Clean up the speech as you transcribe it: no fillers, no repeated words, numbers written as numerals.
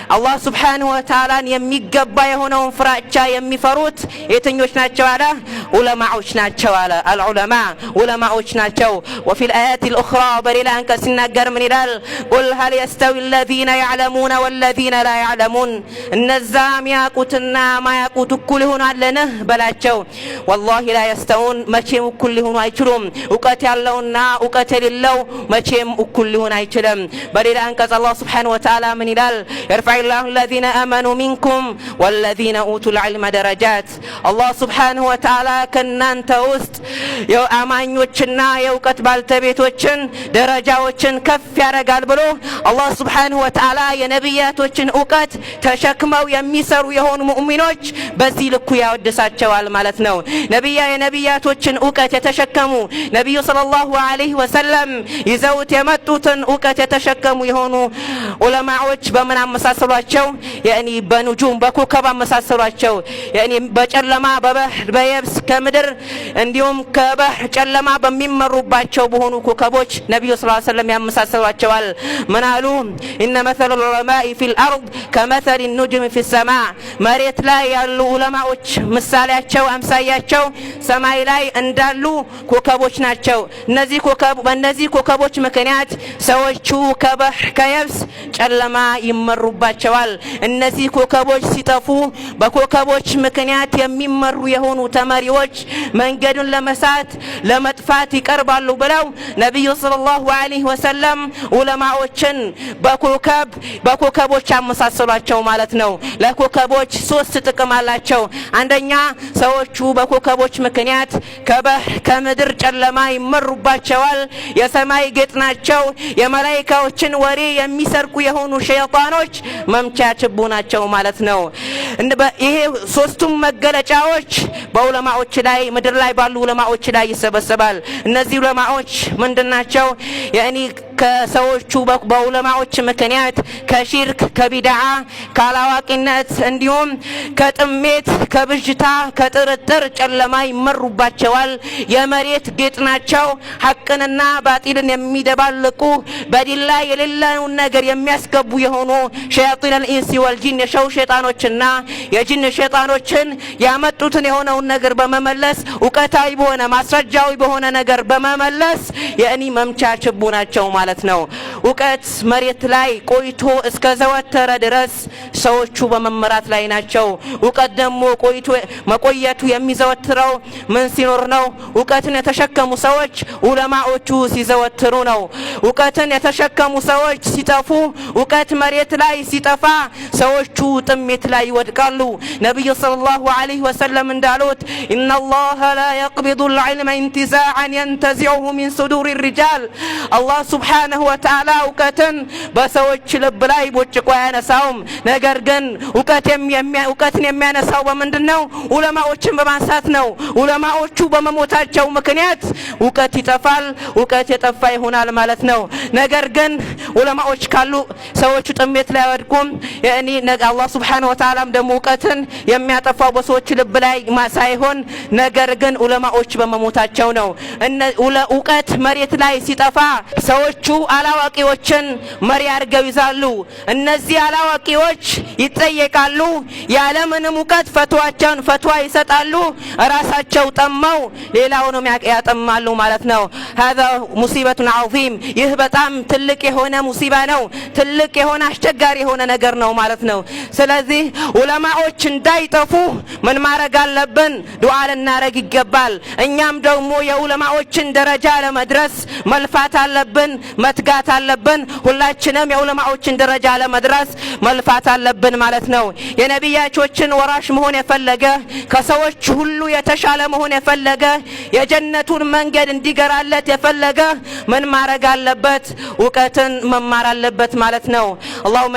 አላህ Subhanahu Wa Ta'ala የሚገባ የሆነውን ፍራቻ የሚፈሩት የትኞች ናቸው አለ ዑለማዎች ናቸው አለ አልዑለማ ዑለማዎች ናቸው وفي الآيات الأخرى በሌላ አንቀጽ ሲናገር ምን ይላል قل هل يستوي الذين يعلمون والذين لا يعلمون እነዛ የሚያውቁትና ማያውቁት እኩል ይሆናልን በላቸው والله لا يستوون መቼም እኩል ሊሆኑ አይችሉም ዕውቀት ያለውና ዕውቀት የሌለው መቼም እኩል ሊሆን አይችልም በሌላ አንቀጽ አላህ Subhanahu Wa Ta'ala ምን ይላል يرفع الله الذين آمنوا منكم والذين أوتوا العلم درجات الله سبحانه وتعالى ከናንተ ውስጥ የአማኞችና የዕውቀት ባልተቤቶችን ደረጃዎችን ከፍ ያረጋል ብሎ አላህ Subhanahu Wa Ta'ala የነብያቶችን ዕውቀት ተሸክመው የሚሰሩ የሆኑ ሙእሚኖች በዚህ ልኩ ያወድሳቸዋል ማለት ነው የነብያቶችን ዕውቀት የተሸከሙ ነብዩ ሰለላሁ ዐለይሂ ወሰለም ይዘውት የመጡትን ዕውቀት የተሸከሙ የሆኑ ዑለማዎች በምን አመሳሰሏቸው ያኒ በንጁም በኮከብ አመሳሰሏቸው ያኒ በጨለማ በባህር በየብስ ከምድር እንዲሁም ከባህር ጨለማ በሚመሩባቸው በሆኑ ኮከቦች ነብዩ ሰለላሁ ዐለይሂ ወሰለም ያመሳሰሏቸዋል ምናሉ ان مثل العلماء في الارض كمثل النجم في السماء መሬት ላይ ያሉ ዑለማዎች ምሳሌያቸው አምሳያቸው ሰማይ ላይ እንዳሉ ኮከቦች ናቸው በእነዚህ ኮከቦች ምክንያት ሰዎቹ ከባህር ከየብስ ጨለማ ይመሩባቸዋል እነዚህ ኮከቦች ሲጠፉ በኮከቦች ምክንያት የሚመሩ የሆኑ ተማሪዎች መንገዱን ለመሳት ለመጥፋት ይቀርባሉ ብለው ነብዩ ሰለላሁ ዐለይሂ ወሰለም ዑለማዎችን በኮከቦች አመሳሰሏቸው ማለት ነው ለኮከቦች ሶስት ጥቅም አላቸው አንደኛ ሰዎቹ በኮከቦች ምክንያት ከባህር ከምድር ጨለማ ይመሩባቸዋል የሰማይ ጌጥ ናቸው የመላእክቶችን ወሬ የሚሰርቁ የሆኑ ሸይጣኖች መምቻ ችቦ ናቸው ማለት ነው ይሄ ሶስቱም መገለጫዎች በዑለማዎች ላይ ምድር ላይ ባሉ ዑለማዎች ላይ ይሰበሰባል እነዚህ ዑለማዎች ምንድናቸው ያኒ ከሰዎቹ በዑለማዎች ምክንያት ከሽርክ ከቢድዓ ካላዋቂነት እንዲሁም ከጥሜት ከብጅታ ከጥርጥር ጨለማ ይመሩባቸዋል የመሬት ጌጥ ናቸው ሐቅንና ባጢልን የሚደባልቁ በዲን ላይ የሌለውን ነገር የሚያስገቡ የሆኑ ሸያጢን الانس والجن ሸይጣኖችና የጂን ሸይጣኖችን ያመጡትን የሆነውን ነገር በመመለስ ዕውቀታዊ በሆነ ማስረጃዊ በሆነ ነገር በመመለስ የእኒ መምቻ ችቦ ናቸው ማለት ነው ዕውቀት መሬት ላይ ቆይቶ እስከ ዘወተረ ድረስ ሰዎቹ በመመራት ላይ ናቸው ዕውቀት ደግሞ መቆየቱ የሚዘወትረው ምን ሲኖር ነው ዕውቀትን የተሸከሙ ሰዎች ዑለማዎቹ ሲዘወትሩ ነው ዕውቀትን የተሸከሙ ሰዎች ሲጠፉ ዕውቀት መሬት ላይ ሲጠፋ ሰዎቹ ጥሜት ላይ ይወድቃሉ ነብዩ ሰለላሁ ዐለይሂ ወሰለም እንዳሉት ان الله لا يقبض العلم انتزاعا ينتزعه من صدور الرجال الله سبحانه وتعالى ዕውቀትን በሰዎች ልብ ላይ ቦጭቆ ያነሳውም ነገር ግን ዕውቀትን የሚያነሳው በምንድነው ዑለማዎችን በማንሳት ነው ዑለማዎቹ በመሞታቸው ምክንያት ዕውቀት ይጠፋል ዕውቀት የጠፋ ይሆናል ማለት ነው ነገር ግን ዑለማዎች ካሉ ሰዎቹ ጥሜት ላይ አይወድቁም ያኒ አላህ Subhanahu Wa Ta'ala ደግሞ ዕውቀትን የሚያጠፋው በሰዎች ልብ ላይ ሳይሆን ነገር ግን ዑለማዎች በመሞታቸው ነው ዕውቀት መሬት ላይ ሲጠፋ ሰዎቹ አላዋቂዎችን መሪ አድርገው ይዛሉ እነዚህ አላዋቂዎች ይጠየቃሉ ያለምንም ዕውቀት ፈትዋ ይሰጣሉ ራሳቸው ጠመው ሌላውንም ያጠማሉ ማለት ነው هذا مصيبة عظيم ይህ በጣም ትልቅ የሆነ ሙሲባ ነው ትልቅ የሆነ አስቸጋሪ የሆነ ነገር ነው ማለት ነው ስለዚህ ዑለማዎች እንዳይጠፉ ምን ማድረግ አለብን ዱዓ ልናረግ ይገባል እኛም ደግሞ የዑለማዎችን ደረጃ ለመድረስ መልፋት አለብን መትጋት አለብን ሁላችንም የዑለማዎችን ደረጃ ለመድረስ መልፋት አለብን ማለት ነው የነብያቶችን ወራሽ መሆን የፈለገ ከሰዎች ሁሉ የተሻለ መሆን የፈለገ የጀነቱን መንገድ እንዲገራለት የፈለገ ምን ማድረግ አለበት ዕውቀትን መማር አለበት ማለት ነው اللهم